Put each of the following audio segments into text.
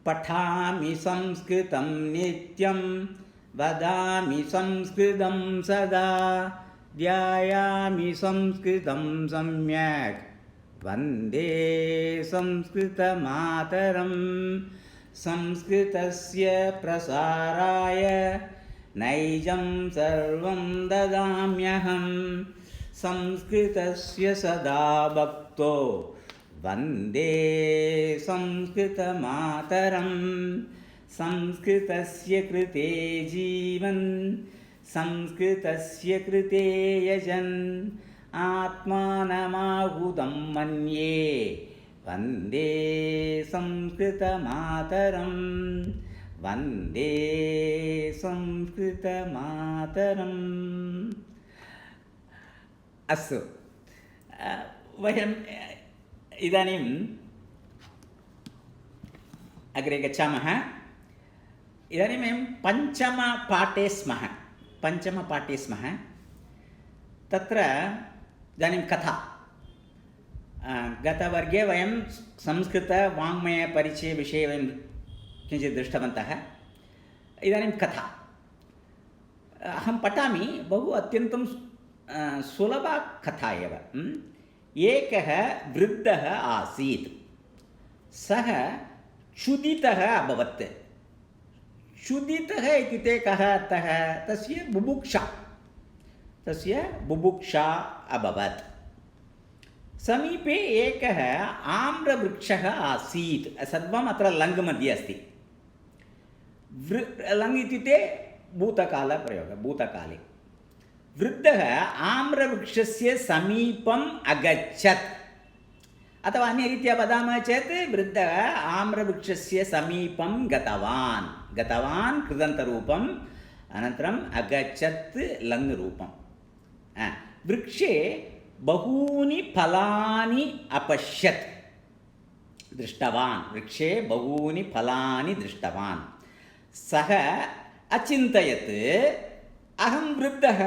पठामि संस्कृतं नित्यं वदामि संस्कृतं सदा ध्यायामि संस्कृतं सम्यक् वन्दे संस्कृतमातरं संस्कृतस्य प्रसाराय नैजं सर्वं ददाम्यहं संस्कृतस्य सदा भक्तो वन्दे संस्कृतमातरं संस्कृतस्य कृते जीवन् संस्कृतस्य कृते यजन् आत्मानमाहुतं मन्ये वन्दे संस्कृतमातरं वन्दे संस्कृतमातरम्। अस्तु, वयम् इदानीम् अग्रे गच्छामः। इदानीं वयं पञ्चमपाठे स्मः। तत्र इदानीं कथा। गतवर्गे वयं संस्कृतवाङ्मयपरिचयविषये वयं किञ्चित् दृष्टवन्तः। इदानीं कथा अहं पठामि। बहु अत्यन्तं सुलभा कथा एव। एकः वृद्धः आसीत्। सः क्षुधितः अभवत्। क्षुधितः इत्युक्ते कः अर्थः? तस्य बुभुक्षा अभवत्। समीपे एकः आम्रवृक्षः आसीत्। सर्वम् अत्र लङ् मध्ये अस्ति। लङ् इत्युक्ते भूतकालप्रयोगः। भूतकाले वृद्धः आम्रवृक्षस्य समीपम् अगच्छत्। अथवा अन्यरीत्या वदामः चेत् वृद्धः आम्रवृक्षस्य समीपं गतवान् कृदन्तरूपम्, अनन्तरम् अगच्छत् लङ् रूपम्। वृक्षे बहूनि फलानि अपश्यत्। वृक्षे बहूनि फलानि दृष्टवान्। सः अचिन्तयत्, अहं वृद्धः,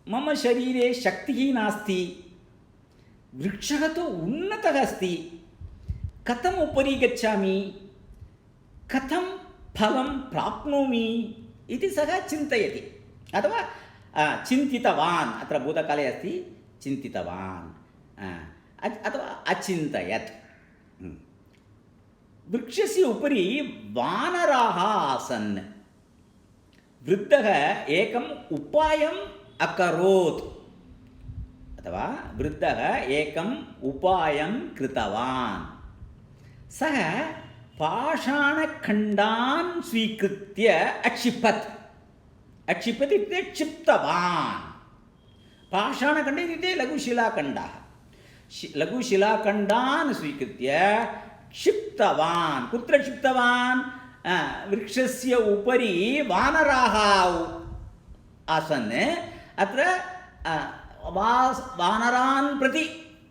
मम शरीरे शक्तिः नास्ति, वृक्षः तु उन्नतः अस्ति, कथम् उपरि गच्छामि, कथं फलं प्राप्नोमि इति सः चिन्तयति। अथवा चिन्तितवान्। अत्र भूतकाले अस्ति चिन्तितवान् अथवा अचिन्तयत्। वृक्षस्य उपरि वानराः आसन्। वृद्धः एकम् उपायम् अकरोत्, अथवा वृद्धः एकम् उपायं कृतवान्। सः पाषाणखण्डान् स्वीकृत्य अक्षिपत् इत्युक्ते क्षिप्तवान्। पाषाणखण्डः इत्युक्ते लघुशिलाखण्डाः। लघुशिलाखण्डान् स्वीकृत्य क्षिप्तवान्। कुत्र क्षिप्तवान्? वृक्षस्य उपरि वानराः आसन्। अत्र वानरान् प्रति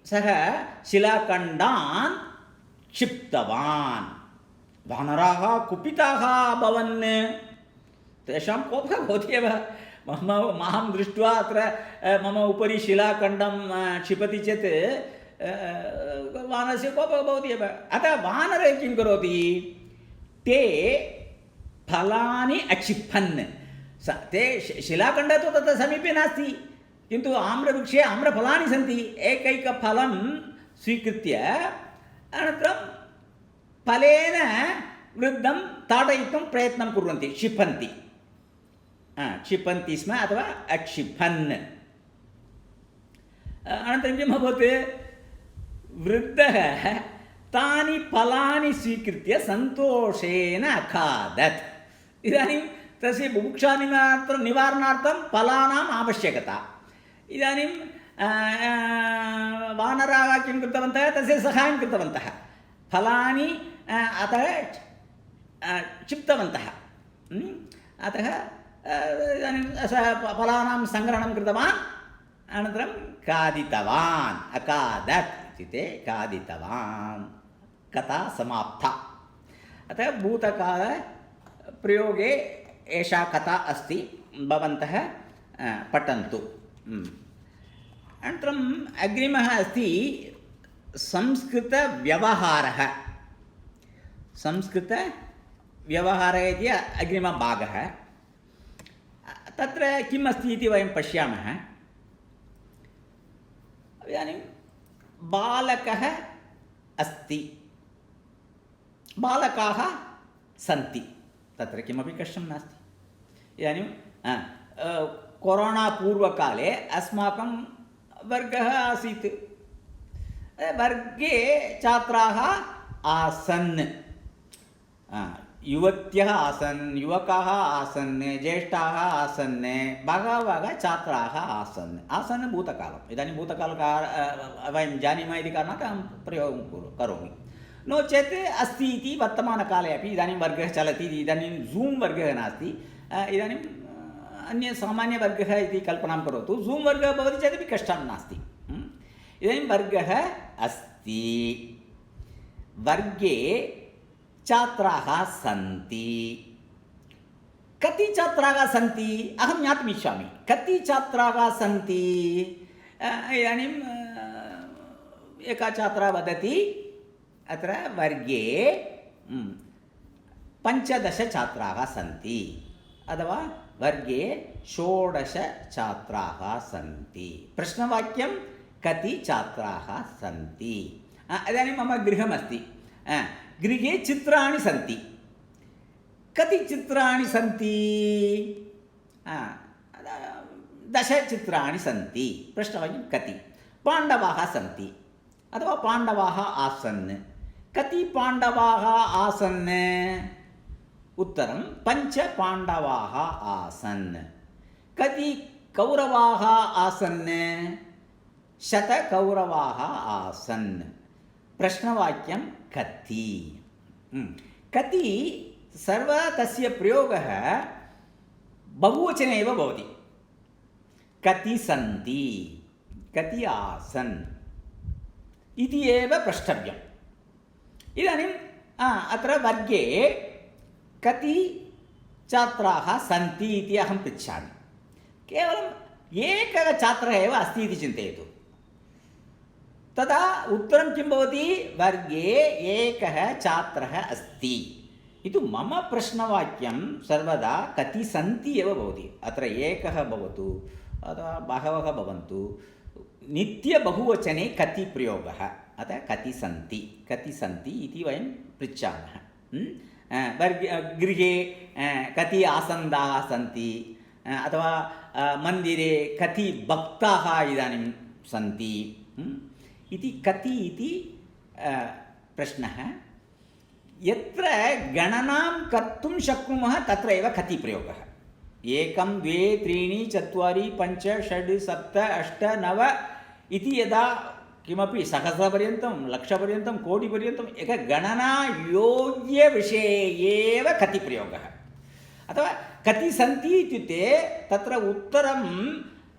सः शिलाखण्डान् क्षिप्तवान्। वानराः कुपिताः अभवन्। तेषां कोपः भवति एव। मां दृष्ट्वा अत्र मम उपरि शिलाखण्डं क्षिपति चेत् वानरस्य कोपः भवति एव। अतः वानरः किं करोति? ते फलानि अक्षिपन्। ते शिलाखण्डः तु तत्र समीपे नास्ति, किन्तु आम्रवृक्षे आम्रफलानि सन्ति। एकैकफलं स्वीकृत्य अनन्तरं फलेन वृद्धं ताडयितुं प्रयत्नं कुर्वन्ति, क्षिपन्ति स्म अथवा अक्षिपन्। अनन्तरं किम् अभवत्? वृद्धः तानि फलानि स्वीकृत्य सन्तोषेण अखादत्। इदानीं तस्य बुभुक्षानिवारणार्थं फलानाम् आवश्यकता। इदानीं वानराः किं कृतवन्तः? तस्य सहायं कृतवन्तः। फलानि अतः क्षिप्तवन्तः। अतः इदानीं सः फलानां सङ्ग्रहणं कृतवान्, अनन्तरं खादितवान्। अखादत् इत्युक्ते खादितवान्। कथा समाप्ता। अतः भूतकालप्रयोगे एषा कथा अस्ति। भवन्तः पठन्तु। अनन्तरम् अग्रिमः अस्ति संस्कृतव्यवहारः। संस्कृतव्यवहारः इति अग्रिमः भागः। तत्र किम् अस्ति इति वयं पश्यामः। इदानीं बालकः अस्ति, बालकाः सन्ति, तत्र किमपि कष्टं नास्ति। इदानीं कोरोना पूर्वकाले अस्माकं वर्गः आसीत्, वर्गे छात्राः आसन्, युवत्यः आसन्, युवकाः आसन्, ज्येष्ठाः आसन्, बहवः छात्राः आसन् भूतकालम्। इदानीं भूतकालः वयं जानीमः इति कारणात् अहं प्रयोगं करोमि। नो चेत् अस्ति इति वर्तमानकाले अपि इदानीं वर्गः चलति। इदानीं ज़ूम् वर्गः नास्ति, इदानीं अन्य सामान्यवर्गः इति कल्पनां करोतु। ज़ूम् वर्गः भवति चेदपि कष्टं नास्ति। इदानीं वर्गः अस्ति, वर्गे छात्राः सन्ति। कति छात्राः सन्ति अहं ज्ञातुम् इच्छामि। कति छात्राः सन्ति? इदानीं एका छात्रा वदति अत्र वर्गे 15 छात्राः सन्ति, अथवा वर्गे 16 छात्राः सन्ति। प्रश्नवाक्यं कति छात्राः सन्ति? इदानीं मम गृहमस्ति, गृहे चित्राणि सन्ति। कति चित्राणि सन्ति? 10 चित्राणि सन्ति। प्रश्नवाक्यं कति? पाण्डवाः सन्ति, अथवा पाण्डवाः आसन्। कति पाण्डवाः आसन्? उत्तरं 5 पाण्डवाः आसन्। कति कौरवाः आसन्? 100 कौरवाः आसन्। प्रश्नवाक्यं कति? कति सर्वदा तस्य प्रयोगः बहुवचने एव भवति। कति सन्ति, कति आसन् इति एव प्रष्टव्यम्। इदानीं अत्र वर्गे कति छात्राः सन्ति इति अहं पृच्छामि। केवलम् एकः छात्रः एव अस्ति इति चिन्तयतु, तदा उत्तरं किं भवति? वर्गे एकः छात्रः अस्ति इति मम प्रश्नवाक्यं सर्वदा कति सन्ति एव भवति। अत्र एकः भवतु अथवा बहवः भवन्तु, नित्यबहुवचने कति प्रयोगः, अतः कति सन्ति, कति सन्ति इति वयं पृच्छामः। गृहे कति आसन्दाः सन्ति, अथवा मन्दिरे कति भक्ताः इदानीं सन्ति इति कति इति प्रश्नः। यत्र गणनां कर्तुं शक्नुमः तत्र एव कति प्रयोगः। 1 2 3 4 5 6 7 8 9 इति यदा किमपि सहस्रपर्यन्तं, लक्षपर्यन्तं, कोटिपर्यन्तम् एक गणनायोग्यविषये एव कति प्रयोगः। अथवा कति सन्ति इत्युक्ते तत्र उत्तरम्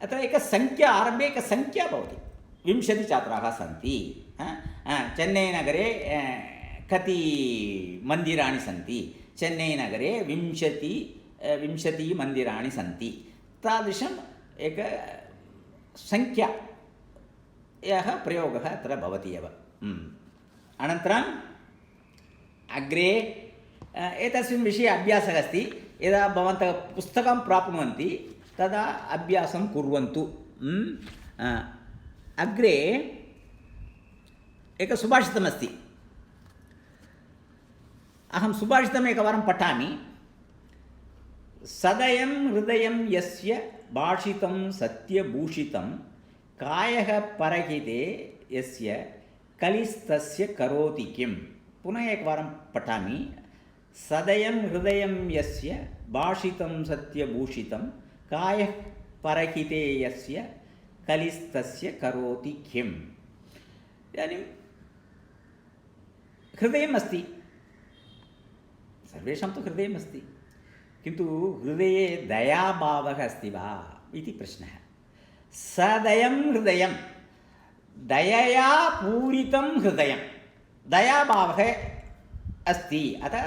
अत्र एका संख्या, आरम्भे एका संख्या भवति। 20 छात्राः सन्ति। चेन्नैनगरे कति मन्दिराणि सन्ति? चेन्नैनगरे 20 मन्दिराणि सन्ति। तादृशम् एक संख्या यः प्रयोगः अत्र भवति एव। अनन्तरम् अग्रे एतस्मिन् विषये अभ्यासः अस्ति। यदा भवन्तः पुस्तकं प्राप्नुवन्ति तदा अभ्यासं कुर्वन्तु। अग्रे एकं सुभाषितमस्ति। अहं सुभाषितम् एकवारं पठामि। सदयं हृदयं यस्य भाषितं सत्यभूषितं कायः परहिते यस्य कलिस्तस्य करोति किम्। पुनः एकवारं पठामि। सदयं हृदयं यस्य भाषितं सत्यभूषितं कायः परहिते यस्य कलिस्तस्य करोति किम्। इदानीं हृदयम् अस्ति, सर्वेषां तु हृदयम् अस्ति, किन्तु हृदये दयाभावः अस्ति वा इति प्रश्नः। सदयं हृदयं, दयया पूरितं हृदयं, दयाभावः अस्ति, अतः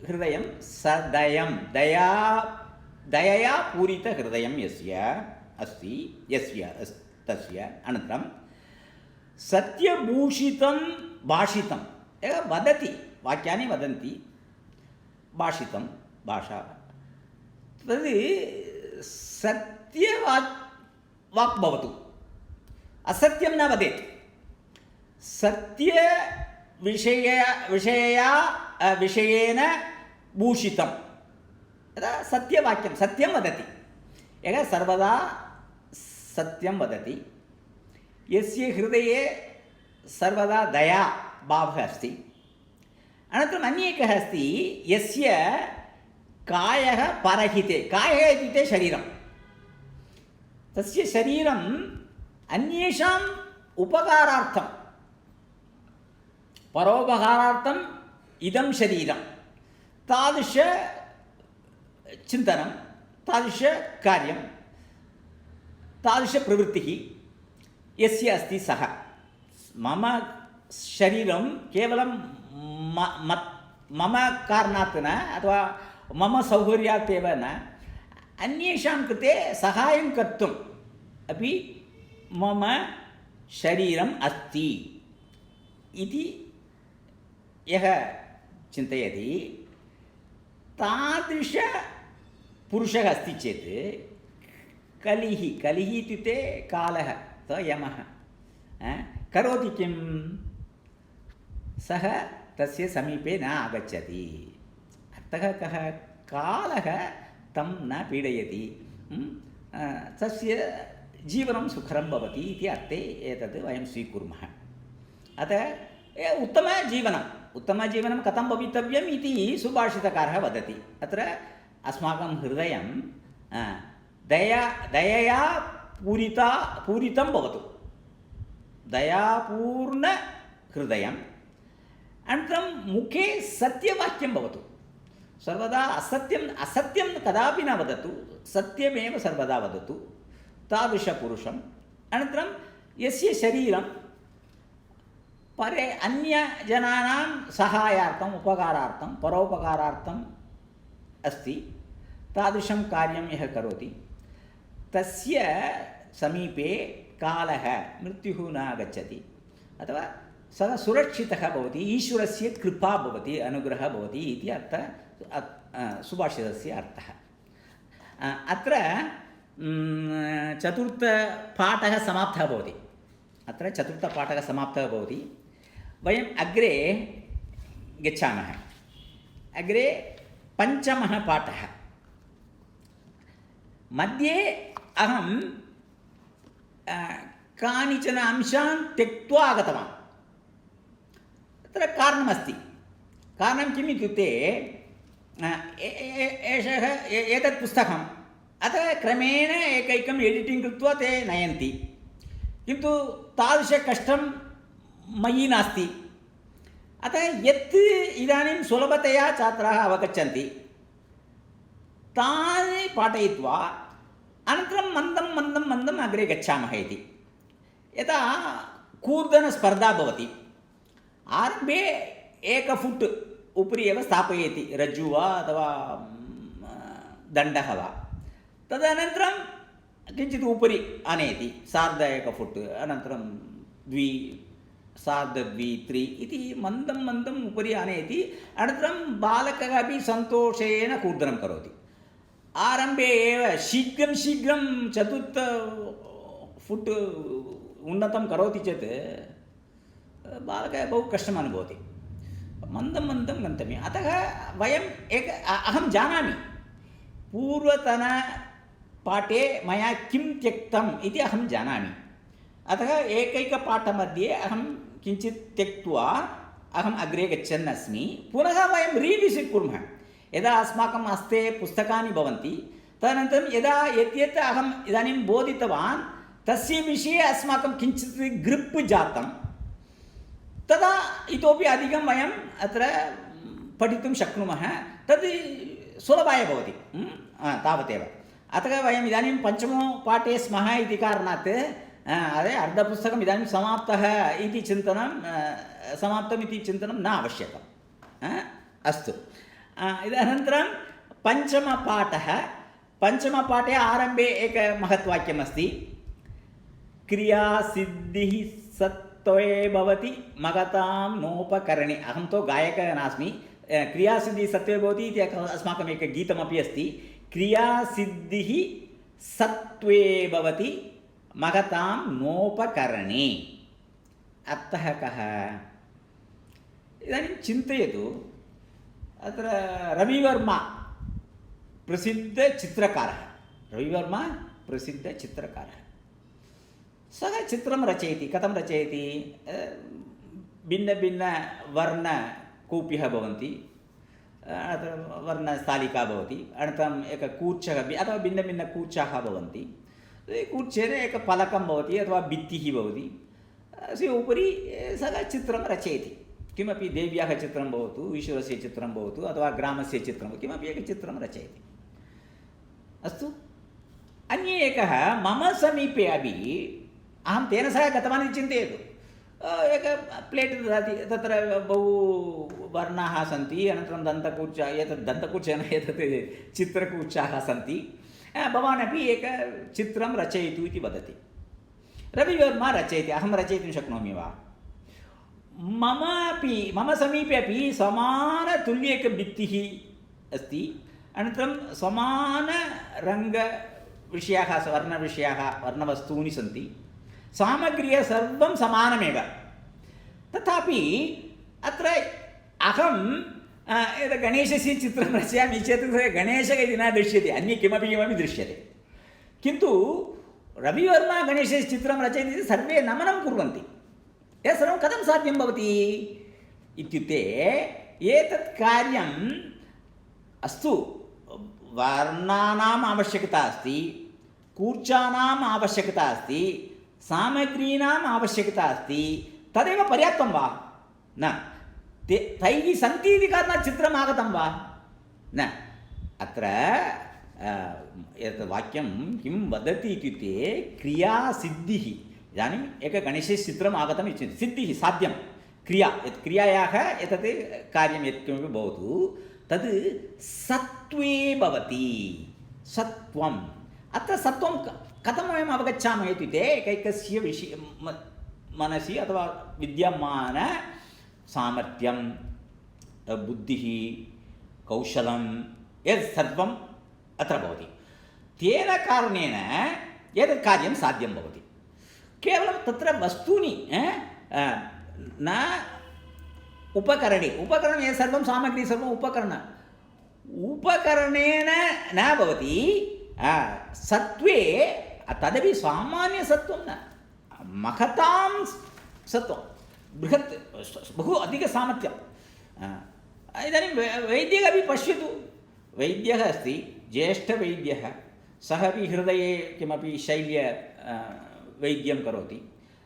हृदयं सदयं, दयया पूरितहृदयं यस्य अस्ति, तस्य। अनन्तरं सत्यभूषितं भाषितं, वदति वाक्यानि वदन्ति भाषितं भाषा तद् वाक् भवतु असत्यं न वदेत् विषयेन भूषितं यदा सत्यवाक्यं सत्यं वदति यः सर्वदा सत्यं वदति यस्य हृदये सर्वदा दया भावः अस्ति अनन्तरम् अन्येकः अस्ति यस्य कायः परहिते कायः इत्युक्ते शरीरं तस्य शरीरम् अन्येषाम् उपकारार्थं परोपकारार्थम् इदं शरीरं तादृशचिन्तनं तादृशकार्यं तादृशप्रवृत्तिः यस्य अस्ति सः मम शरीरं केवलं मम कारणात् न अथवा मम सौकर्यात् एव न अन्येषां कृते सहायं कर्तुम् अपि मम शरीरम् अस्ति इति यः चिन्तयति तादृशपुरुषः अस्ति चेत् कलिः इत्युक्ते कालः अथवा यमः करोति किं सः तस्य समीपे न आगच्छति अतः कः कालः तं न पीडयति तस्य जीवनं सुखरं भवति इति अर्थे एतद् वयं स्वीकुर्मः अतः उत्तमजीवनं कथं भवितव्यम् इति सुभाषितकारः वदति अत्र अस्माकं हृदयं दयया पूरितं भवतु दयापूर्णहृदयम् अनन्तरं मुखे सत्यवाक्यं भवतु सर्वदा असत्यं कदापि न वदतु सत्यमेव सर्वदा वदतु तादृशपुरुषम् अनन्तरं यस्य शरीरं अन्यजनानां सहायार्थम् उपकारार्थं परोपकारार्थम् अस्ति तादृशं कार्यं यः करोति तस्य समीपे कालः मृत्युः न आगच्छति अथवा सः सुरक्षितः भवति ईश्वरस्य कृपा भवति अनुग्रहः भवति इति अर्थः सुभाषितस्य अर्थः अत्र चतुर्थपाठः समाप्तः भवति वयम् अग्रे गच्छामः अग्रे पञ्चमः पाठः मध्ये अहं कानिचन अंशान् त्यक्त्वा आगतवान् तत्र कारणमस्ति कारणं किम् इत्युक्ते एतत् पुस्तकम् अतः क्रमेण एकैकम् एडिटिङ्ग् कृत्वा ते नयन्ति किन्तु तादृशकष्टं मयि नास्ति अतः यत् इदानीं सुलभतया छात्राः अवगच्छन्ति तानि पाठयित्वा अनन्तरं मन्दम् अग्रे गच्छामः इति यथा कूर्दनस्पर्धा भवति आरम्भे 1 फुट् उपरि एव स्थापयति रज्जुः वा अथवा दण्डः वा तदनन्तरं किञ्चित् उपरि आनयति 1/2 फुट् अनन्तरं 2 2.5 3 इति मन्दम् उपरि आनयति अनन्तरं बालकः अपि सन्तोषेण कूर्दनं करोति आरम्भे एव शीघ्रं 4 फुट् उन्नतं करोति चेत् बालकः बहु कष्टम् अनुभवति मन्दं गन्तव्यम् अतः अहं जानामि पूर्वतनपाठे मया किं त्यक्तम् इति अहं जानामि अतः एकैकपाठमध्ये अहं किञ्चित् त्यक्त्वा अहम् अग्रे गच्छन् अस्मि पुनः वयं रीविसिट् कुर्मः यदा अस्माकं हस्ते पुस्तकानि भवन्ति तदनन्तरं यदा यत् अहम् इदानीं बोधितवान् तस्य विषये अस्माकं किञ्चित् ग्रिप् जातं तदा इतोपि अधिकं वयम् अत्र पठितुं शक्नुमः तद् सुलभाय भवति तावदेव अतः वयम् इदानीं पञ्चमपाठे स्मः इति कारणात् अर्धपुस्तकम् इदानीं समाप्तमिति चिन्तनं न आवश्यकम् अस्तु इदनन्तरं पञ्चमपाठे आरम्भे एकं महत् वाक्यमस्ति क्रियासिद्धिः सत्त्वे भवति महतां नोपकरणे। अहं तु गायकः नास्मि, क्रियासिद्धिः सत्त्वे भवति इति अस्माकम् एकं गीतमपि अस्ति। क्रियासिद्धिः सत्त्वे भवति महतां नोपकरणे। अर्थः कः? इदानीं चिन्तयतु, अत्र रविवर्मा प्रसिद्धचित्रकारः, रविवर्मा प्रसिद्धचित्रकारः, सः चित्रं रचयति। कथं रचयति? भिन्नभिन्नवर्णकूप्यः भवन्ति, वर्णस्थालिका भवति, अनन्तरम् एकः कूर्चः अथवा भिन्नभिन्नकूर्चाः भवन्ति। कूर्चेन एकं फलकं भवति अथवा भित्तिः भवति, तस्य उपरि सः चित्रं रचयति। किमपि देव्याः चित्रं भवतु, ईश्वरस्य चित्रं भवतु, अथवा ग्रामस्य चित्रं, किमपि एकं चित्रं रचयति। अस्तु, अन्ये एकः मम समीपे अपि, अहं तेन सह गतवान् इति चिन्तयतु, एकं प्लेट् ददाति, तत्र बहु वर्णाः सन्ति, अनन्तरं दन्तकूर्चा, एतत् दन्तकूर्चा न, एतत् चित्रकूर्चाः सन्ति, भवान् अपि एकं चित्रं रचयतु इति वदति। रविवर्मा रचयति, अहं रचयितुं शक्नोमि वा? मम समीपे अपि समानतुल्यकभित्तिः अस्ति, अनन्तरं समानरङ्गविषयाः, वर्णविषयाः, वर्णवस्तूनि सन्ति, सामग्र्यः सर्वं समानमेव। तथापि अत्र अहं एतत् गणेशस्य चित्रं रचयामि चेत् गणेशः इति न दृश्यते, अन्य किमपि किमपि दृश्यते। किन्तु रविवर्मा गणेशस्य चित्रं रचयति चेत् सर्वे नमनं कुर्वन्ति। एतत् सर्वं कथं साध्यं भवति इत्युक्ते, एतत् कार्यम् अस्तु, वर्णानाम् आवश्यकता अस्ति, कूर्चानाम् आवश्यकता अस्ति, सामग्रीणाम् आवश्यकता अस्ति, तदेव पर्याप्तं वा? न, तैः सन्ति इति कारणात् चित्रम् आगतं वा? न। अत्र एतत् वाक्यं किं वदति इत्युक्ते, क्रियासिद्धिः। इदानीम् एकं गणेशस्य चित्रम् आगतम् इत्युक्ते सिद्धिः, साध्यं, क्रिया, यत् क्रियायाः एतत् कार्यं यत्किमपि भवतु तद् सत्त्वे भवति। सत्त्वम्, अत्र सत्त्वं कथं वयम् अवगच्छामः इत्युक्ते, एकैकस्य मनसि अथवा विद्यमान सामर्थ्यं, बुद्धिः, कौशलं, एतत् सर्वम् अत्र भवति। तेन कारणेन एतत् कार्यं साध्यं भवति। केवलं तत्र वस्तूनि न उपकरणे, उपकरणे सर्वं सामग्री सर्वम् उपकरणेन न भवति। सत्त्वे तदपि सामान्यसत्त्वं न, महतां सत्त्वं, बृहत्, बहु अधिकसामर्थ्यम्। इदानीं वैद्यः अपि पश्यतु, वैद्यः अस्ति, ज्येष्ठवैद्यः, सः अपि हृदये किमपि शैल्य वैद्यं करोति।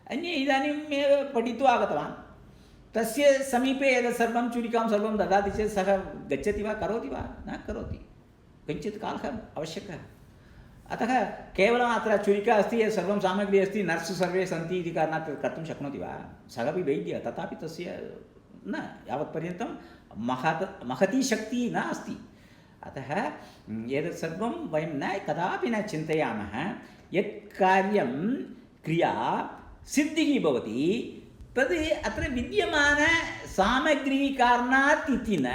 अन्ये इदानीमेव पठित्वा आगतवान्, तस्य समीपे एतत् सर्वं चुरिकां सर्वं ददाति चेत् सः गच्छति वा, करोति वा? न करोति, किञ्चित् कालः आवश्यकः। अतः केवलम् अत्र चुरिका अस्ति, सर्वं सामग्री अस्ति, नर्स् सर्वे सन्ति इति कारणात् कर्तुं शक्नोति वा? सः अपि वैद्यः, तथापि तस्य न, यावत्पर्यन्तं महती शक्तिः न अस्ति। अतः एतत् सर्वं वयं न कदापि न चिन्तयामः। यत् कार्यं क्रिया सिद्धिः भवति तद् अत्र विद्यमानसामग्रीकारणात् इति न,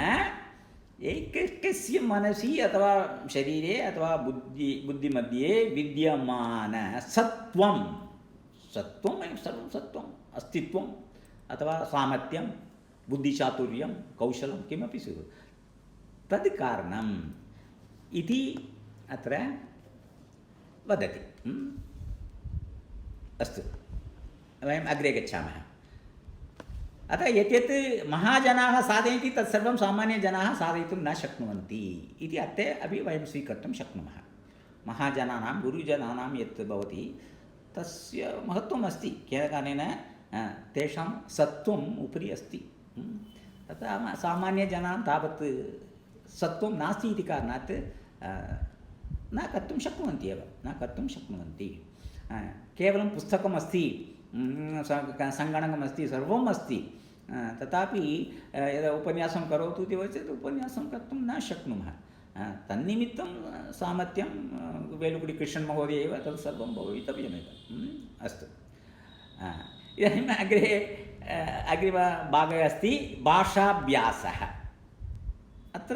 एकैकस्य मनसि अथवा शरीरे अथवा बुद्धिमध्ये विद्यमानसत्त्वं, सत्त्वं सर्वं सत्त्वम्, अस्तित्वम् अथवा सामर्थ्यं, बुद्धिचातुर्यं, कौशलं, किमपि स्युः, तद् कारणम् इति अत्र वदति। अस्तु, वयम् अग्रे गच्छामः। अतः यत् महाजनाः साधयन्ति तत्सर्वं सामान्यजनाः साधयितुं न शक्नुवन्ति इति अर्थे अपि वयं स्वीकर्तुं शक्नुमः। महाजनानां, गुरुजनानां यत् भवति तस्य महत्त्वम् अस्ति, केन कारणेन तेषां सत्त्वम् उपरि अस्ति। तथा सामान्यजनान् तावत् सत्त्वं नास्ति इति कारणात् न कर्तुं शक्नुवन्ति एव, न कर्तुं शक्नुवन्ति। केवलं पुस्तकम् अस्ति, सङ्गणकम् अस्ति, सर्वम् अस्ति, तथापि यदा उपन्यासं करोतु इति वदति चेत् उपन्यासं कर्तुं न शक्नुमः। तन्निमित्तं सामर्थ्यं वेलुगुडि कृष्णन् महोदय एव तत् सर्वं भवितव्यमेव। अस्तु, इदानीम् अग्रे अग्रिमभागे अस्ति भाषाभ्यासः। अत्र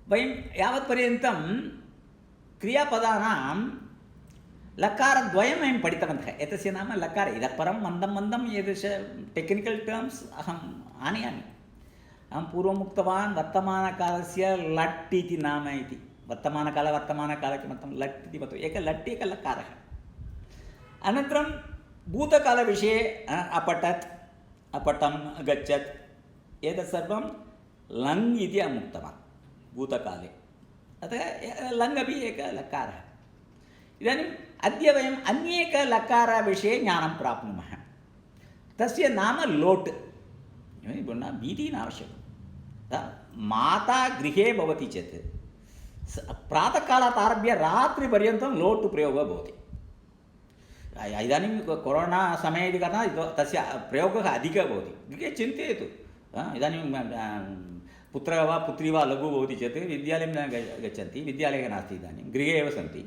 वयं यावत्पर्यन्तं क्रियापदानां लकारद्वयं वयं पठितवन्तः। एतस्य नाम लकार। इतः परं मन्दं मन्दं ईदृश टेक्निकल् टर्म्स् अहम् आनयामि। अहं पूर्वम् उक्तवान् वर्तमानकालस्य लट् इति नाम इति। वर्तमानकाल किमर्थं लट् इति वदतु। एकः लट् एकः लकारः। अनन्तरं भूतकालविषये अपठत्, अपठम्, अगच्छत्, एतत् सर्वं लङ् इति अहम् उक्तवान् भूतकाले। अतः लङ् अपि एकः लकारः। इदानीम् अद्य वयम् अन्येकलकारविषये ज्ञानं प्राप्नुमः। तस्य नाम लोट्। भीतिः नावश्यकं। माता गृहे भवति चेत् प्रातःकालात् आरभ्य रात्रिपर्यन्तं लोट् प्रयोगः भवति। इदानीं कोरोना समये इति कारणात् तस्य प्रयोगः अधिकः भवति। गृहे चिन्तयतु, इदानीं पुत्रः वा पुत्री वा लघु भवति चेत् विद्यालयं न गच्छन्ति, विद्यालयः नास्ति, इदानीं गृहे एव सन्ति।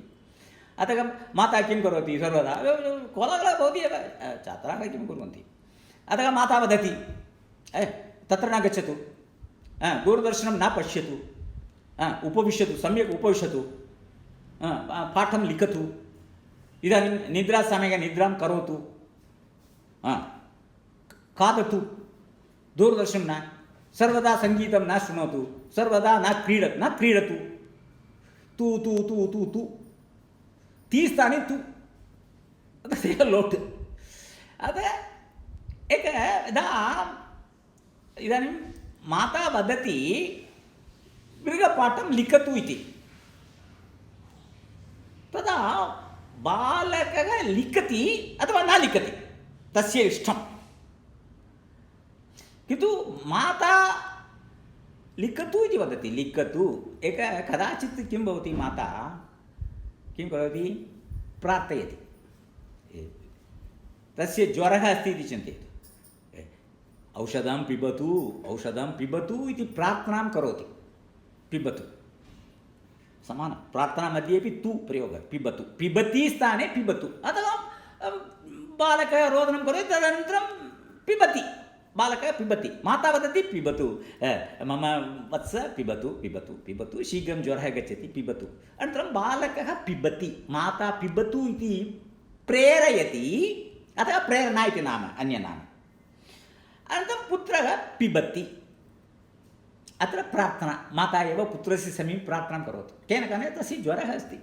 अतः माता किं करोति, सर्वदा कोलाहलः भवति एव, छात्राः किं कुर्वन्ति। अतः माता वदति, तत्र न गच्छतु, दूरदर्शनं न पश्यतु, उपविशतु, सम्यक् उपविशतु, पाठं लिखतु, इदानीं निद्रासमये निद्रां करोतु, खादतु, दूरदर्शनं न, सर्वदा सङ्गीतं न शृणोतु, सर्वदा न क्रीडतु, तु तु तु तु तु ती स्थाने तु, तस्य लोट्। अतः एकदा इदानीं माता वदति गृहपाठं लिखतु इति। तदा बालकः लिखति अथवा न लिखति, तस्य इष्टं। किन्तु माता लिखतु इति वदति, लिखतु। कदाचित् किं भवति, माता किं करोति, प्रार्थयति, तस्य ज्वरः अस्ति इति चिन्तयतु, औषधं पिबतु इति प्रार्थनां करोति, पिबतु। समानं प्रार्थनामध्येपि तु प्रयोगः, पिबतु, पिबति स्थाने पिबतु। अथवा बालकः रोदनं करोति, तदनन्तरं पिबति, बालकः पिबति, माता वदति पिबतु, मम वत्स पिबतु, शीघ्रं ज्वरः गच्छति, पिबतु। अनन्तरं बालकः पिबति, माता पिबतु इति प्रेरयति, अतः प्रेरणा इति नाम, अन्यनाम। अनन्तरं पुत्रः पिबति, अत्र प्रार्थना, माता एव पुत्रस्य समीपे प्रार्थनां करोति। केन कारणेन तस्य ज्वरः अस्ति,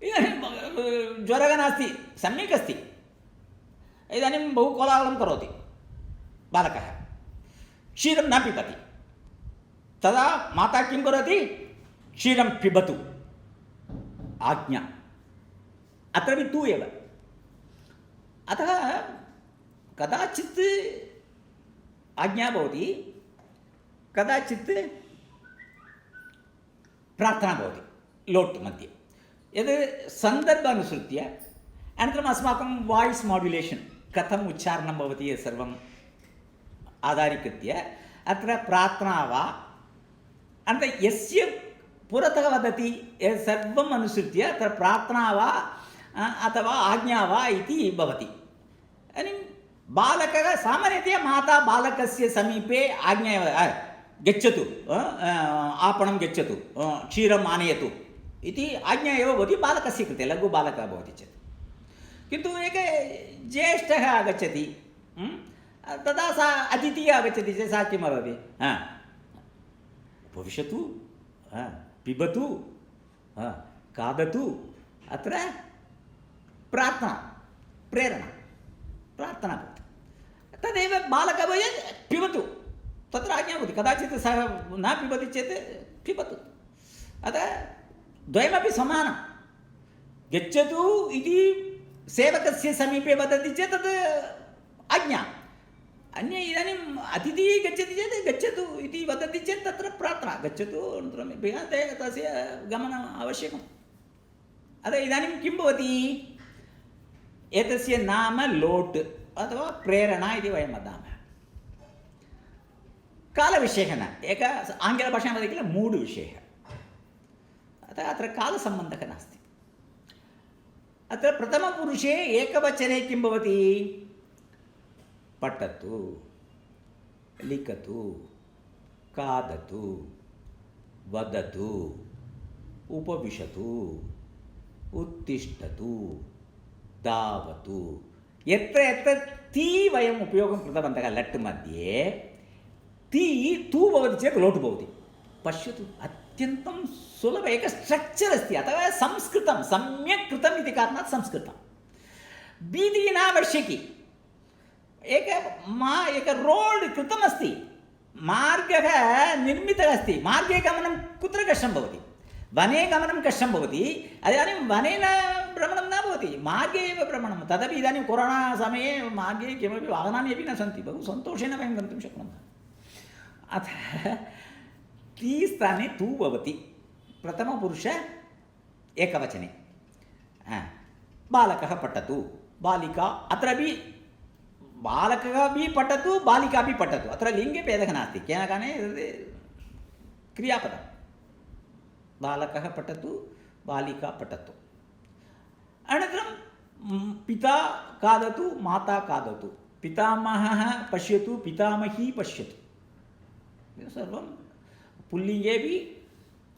इदानीं ज्वरः नास्ति, सम्यक् अस्ति, इदानीं बहु कोलाहलं करोति बालकः, क्षीरं न पिबति। तदा माता किं करोति, क्षीरं पिबतु, आज्ञा, अत्रापि तु एव। अतः कदाचित् आज्ञा भवति, कदाचित् प्रार्थना भवति लोट् मध्ये। यद् सन्दर्भानुसृत्य, अनन्तरम् अस्माकं वाय्स् माड्युलेशन् कथम् उच्चारणं भवति सर्वम् आधारीकृत्य अत्र प्रार्थना वा, अनन्तरं यस्य पुरतः वदति यत् सर्वम् अनुसृत्य अत्र प्रार्थना वा अथवा आज्ञा वा इति भवति। इदानीं बालकः सामान्यतया माता बालकस्य समीपे आज्ञा, गच्छतु, आपणं गच्छतु, क्षीरम् आनयतु इति आज्ञा एव भवति बालकस्य कृते, लघुबालकः भवति चेत्। किन्तु एकः ज्येष्ठः आगच्छति, तदा सा अतिथिः आगच्छति चेत् सा किं वदति, उपविशतु, पिबतु, खादतु, अत्र प्रार्थना, प्रेरणा, प्रार्थना भवति। तदेव बालकः भवेत्, पिबतु, तत्र आज्ञा भवति। कदाचित् सः न पिबति चेत् पिबतु। अतः द्वयमपि समानं। गच्छतु इति सेवकस्य समीपे वदति चेत् तद् आज्ञा। अन्य इदानीम् अतिथिः गच्छति चेत् गच्छतु इति वदति चेत् तत्र प्रार्थना, गच्छतु, अनन्तरं विहाते तस्य गमनम् आवश्यकम्। अतः इदानीं किं भवति, एतस्य नाम लोट् अथवा प्रेरणा इति वयं वदामः। कालविषयः न, एकः आङ्ग्लभाषायां वदति किल मूड् विषयः। अतः अत्र कालसम्बन्धः नास्ति। अत्र प्रथमपुरुषे एकवचने किं भवति? पठतु, लिखतु, खादतु, वदतु, उपविशतु, उत्तिष्ठतु, धावतु। यत्र यत्र ती वयम् उपयोगं कृतवन्तः लट् मध्ये, ती तु भवति चेत् लोट् भवति। पश्यतु, अत्यन्तं सुलभ एक स्ट्रक्चर् अस्ति। अतः संस्कृतं सम्यक् कृतम् इति कारणात् संस्कृतं। भीतिः नावश्यकी। एक रोड् कृतमस्ति, मार्गः निर्मितः अस्ति। मार्गे गमनं कुत्र कष्टं भवति? वने गमनं कष्टं भवति। इदानीं वनेन भ्रमणं न भवति, मार्गे एव भ्रमणं। तदपि इदानीं कोरोना समये मार्गे किमपि वाहनानि अपि न सन्ति, बहु सन्तोषेण वयं गन्तुं शक्नुमः। अतः ती स्थाने तु भवति प्रथमपुरुष एकवचने। बालकः पठतु, बालिका, अत्रापि बालकः अपि पठतु, बालिका अपि पठतु। अत्र लिङ्गे भेदः नास्ति, केन कारणेन क्रियापदं। बालकः पठतु, बालिका पठतु। अनन्तरं पिता खादतु, माता खादतु, पितामहः पश्यतु, पितामही पश्यतु। सर्वं पुल्लिङ्गेपि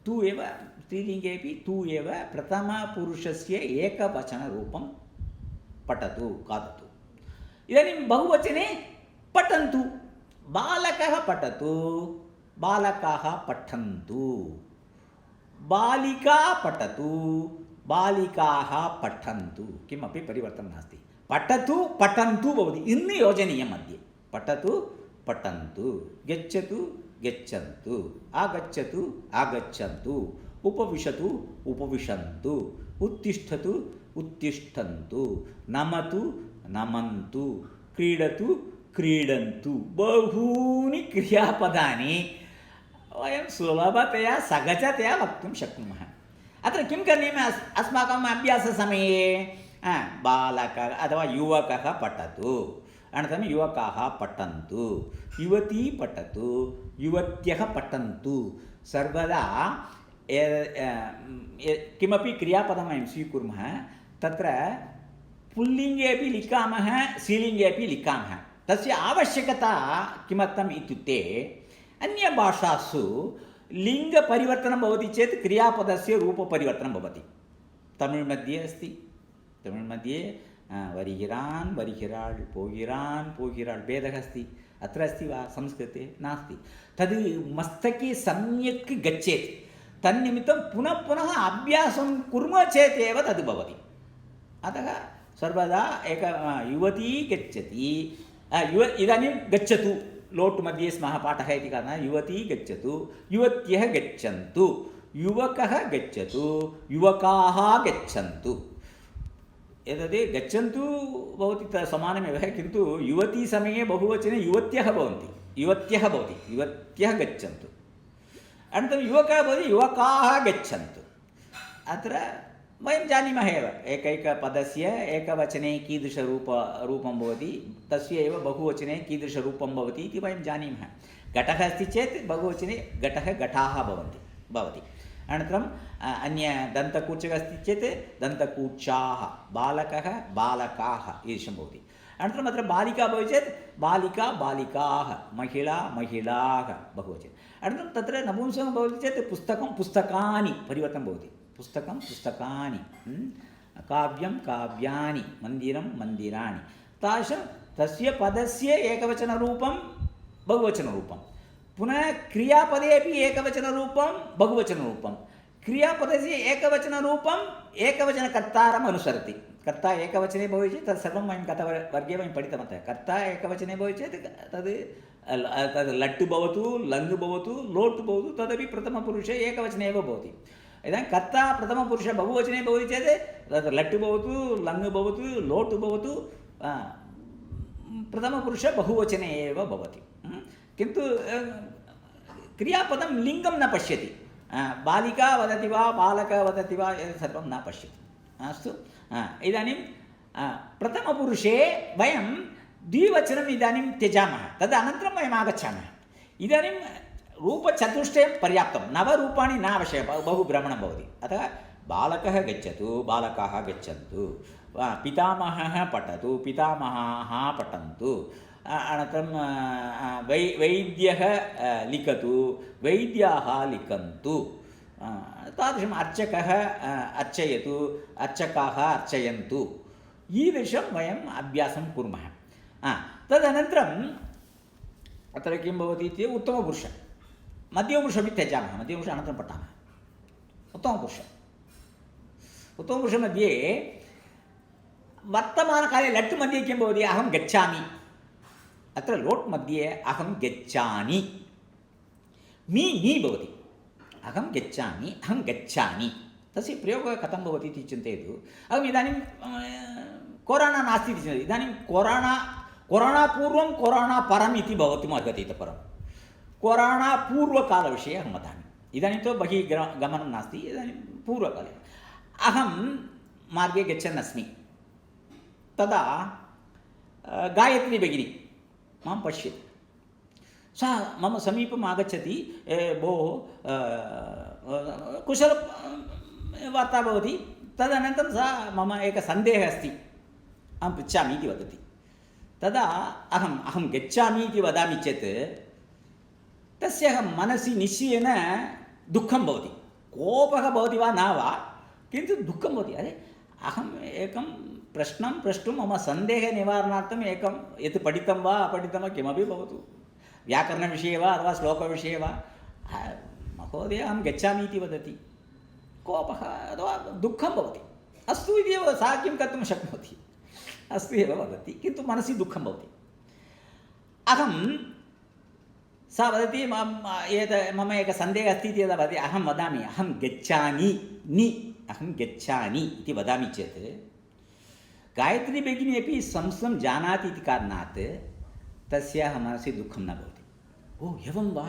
तु एव, स्त्रीलिङ्गेपि तु एव। प्रथमपुरुषस्य एकवचनरूपं पठतु, खादतु। इदानीं बहुवचने पठन्तु, बालकः पठतु, बालकाः पठन्तु, बालिका पठतु, बालिकाः पठन्तु। किमपि परिवर्तनं नास्ति। पठतु पठन्तु भवति, इन् योजनीयं मध्ये। पठतु पठन्तु, गच्छतु गच्छन्तु, आगच्छतु आगच्छन्तु, उपविशतु उपविशन्तु, उत्तिष्ठतु उत्तिष्ठन्तु, नमतु नमन्तु, क्रीडतु क्रीडन्तु। बहूनि क्रियापदानि वयं सुलभतया सहजतया वक्तुं शक्नुमः। अत्र किं करणीयम्? अस्माकम् अभ्याससमये बालकः अथवा युवकः पठतु, अनन्तरं युवकाः पठन्तु, युवती पठतु, युवत्यः पठन्तु। सर्वदा किमपि क्रियापदं वयं स्वीकुर्मः, तत्र पुल्लिङ्गे अपि लिखामः, स्त्रीलिङ्गे अपि लिखामः। तस्य आवश्यकता किमर्थम् इत्युक्ते, अन्यभाषासु लिङ्गपरिवर्तनं भवति चेत् क्रियापदस्य रूपपरिवर्तनं भवति। तमिळ् मध्ये अस्ति, तमिळ् मध्ये वरिहिरान् वरिहिराळ्, पोगिरान् पोगिराळ् भेदः अस्ति। अत्र अस्ति वा? संस्कृते नास्ति। तद् मस्तके सम्यक् गच्छेत्। तन्निमित्तं पुनः पुनः अभ्यासं कुर्मः चेत् एव तद् भवति। अतः सर्वदा युवती गच्छति, इदानीं गच्छतु, लोट् मध्ये स्मः पाठः इति कारणात् युवती गच्छतु, युवत्यः गच्छन्तु, युवकः गच्छतु, युवकाः गच्छन्तु। एतद् गच्छन्तु भवति समानमेव, किन्तु युवती समये बहुवचने युवत्यः भवन्ति, युवत्यः भवति, युवत्यः गच्छन्तु। अनन्तरं युवकः भवति, युवकाः गच्छन्तु। अत्र वयं जानीमः एव, एकैकपदस्य एकवचने कीदृशरूपं भवति, तस्य एव बहुवचने कीदृशरूपं भवति इति वयं जानीमः। घटः अस्ति चेत् बहुवचने घटः घटाः भवति। अनन्तरं अन्य दन्तकूर्चकः अस्ति चेत् दन्तकूर्चाः, बालकः बालकाः ईदृशं भवति। अनन्तरम् अत्र बालिका भवति चेत् बालिका बालिकाः, महिला महिलाः बहुवचने। अनन्तरं तत्र नपुंसकं भवति चेत् पुस्तकं पुस्तकानि परिवर्तनं भवति। पुस्तकं पुस्तकानि, काव्यं काव्यानि, मन्दिरं मन्दिराणि। तादृशं तस्य पदस्य एकवचनरूपं बहुवचनरूपं, पुनः क्रियापदे अपि एकवचनरूपं बहुवचनरूपं। क्रियापदस्य एकवचनरूपम् एकवचनकर्तारम् अनुसरति। कर्ता एकवचने भवति चेत् तत् सर्वं वयं गतवर्गे वयं पठितवन्तः। कर्ता एकवचने भवति चेत् तद् लट् भवतु, लङ् भवतु, लोट् भवतु, तदपि प्रथमपुरुषे एकवचने एव भवति। इदानीं कर्ता प्रथमपुरुष बहुवचने भवति चेत् तद् लट् भवतु, लङ् भवतु, लोट् भवतु, प्रथमपुरुष बहुवचने एव भवति। किन्तु क्रियापदं लिङ्गं न पश्यति। बालिका वदति वा बालकः वदति वा सर्वं न पश्यति। अस्तु, इदानीं प्रथमपुरुषे वयं द्विवचनम् इदानीं त्यजामः, तदनन्तरं वयम् आगच्छामः। इदानीं रूपचतुष्टयं पर्याप्तं, नवरूपाणि न आवश्यकं, बहु भ्रमणं भवति। अतः बालकः गच्छतु, बालकाः गच्छन्तु, पितामहः पठतु, पितामहाः पठन्तु, अनन्तरं वैद्यः लिखतु, वैद्याः लिखन्तु, तादृशम् अर्चकः अर्चयतु, अर्चकाः अर्चयन्तु, ईदृशं वयम् अभ्यासं कुर्मः। तदनन्तरम् अत्र किं भवति इति उत्तमपुरुषः, मध्यमपुरुषमपि त्यजामः, मध्यमपुरुषः अनन्तरं पठामः। उत्तमपुरुषमध्ये वर्तमानकाले लट् मध्ये किं भवति, अहं गच्छामि, अत्र लोट् मध्ये अहं गच्छामि, मी भवति, अहं गच्छामि, अहं गच्छामि, तस्य प्रयोगः कथं भवति इति चिन्तयतु। अहम् इदानीं कोरोना नास्ति इति चिन्तयतु, इदानीं कोरोना पूर्वं कोरोना परम् इति भवितुम् अर्हति। इतः परं कोरोना पूर्वकालविषये अहं वदामि। इदानीं तु बहिः गमनं नास्ति, इदानीं पूर्वकाले अहं मार्गे गच्छन् अस्मि, तदा गायत्री भगिनी मां पश्यति, सा मम समीपम् आगच्छति, भोः कुशलवार्ता भवति, तदनन्तरं सा मम एकः सन्देहः अस्ति, अहं पृच्छामि इति वदति, तदा अहं गच्छामि इति वदामि चेत् तस्याः मनसि निश्चयेन दुःखं भवति, कोपः भवति वा न वा, किन्तु दुःखं भवति। अरे अहम् एकं प्रश्नं प्रष्टुं मम सन्देहनिवारणार्थम् एकं यत् पठितं वा अपठितं वा किमपि भवतु, व्याकरणविषये वा अथवा श्लोकविषये वा, महोदय अहं गच्छामि इति वदति, कोपः अथवा दुःखं भवति। अस्तु इति एव सा किं कर्तुं शक्नोति, अस्तु एव वदति, किन्तु मनसि दुःखं भवति। सा वदति मम एकः सन्देहः अस्ति इति यदा वदति, अहं वदामि अहं गच्छामि अहं गच्छामि इति वदामि चेत् गायत्री भगिनी अपि संस्कृतं जानाति इति कारणात् तस्याः मनसि दुःखं न भवति। ओ एवं वा,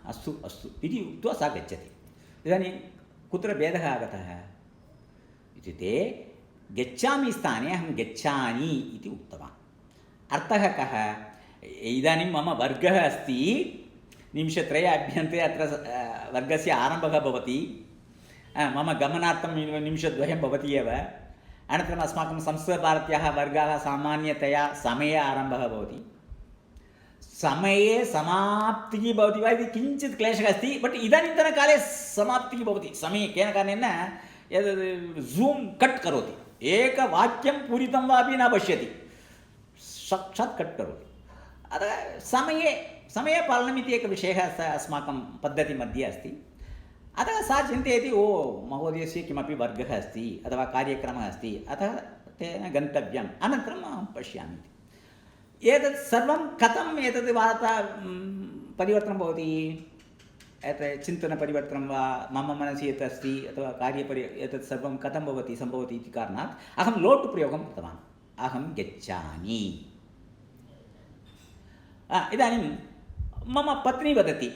अस्तु अस्तु इति उक्त्वा सा गच्छति। इदानीं कुत्र भेदः आगतः इत्युक्ते गच्छामि स्थाने अहं गच्छामि इति उक्तवान्। अर्थः कः, इदानीं मम वर्गः अस्ति, निमिषत्रयाभ्यन्तरे अत्र वर्गस्य आरम्भः भवति, मम गमनार्थं निमिषद्वयं भवति एव, अनन्तरम् अस्माकं संस्कृतभारत्याः वर्गाः सामान्यतया समये आरम्भः भवति, समये समाप्तिः भवति वा इति किञ्चित् क्लेशः अस्ति, बट् इदानीन्तनकाले समाप्तिः भवति समये, केन कारणेन यद् ज़ूम् कट् करोति, एकवाक्यं पूरितं वा अपि न पश्यति, साक्षात् कट् करोति। अतः समयपालनम् इति एकः विषयः अस्माकं पद्धतिमध्ये अस्ति। अतः सा चिन्तयति, ओ महोदयस्य किमपि वर्गः अस्ति अथवा कार्यक्रमः अस्ति, अतः तेन गन्तव्यम्, अनन्तरम् अहं पश्यामि। एतत् सर्वं कथम् एतद् वार्ता परिवर्तनं भवति, एतत् चिन्तनपरिवर्तनं वा मम मनसि यत् अस्ति अथवा एतत् सर्वं कथं सम्भवति इति कारणात् अहं लोट् प्रयोगं कृतवान्, अहं गच्छामि। इदानीं मम पत्नी वदति,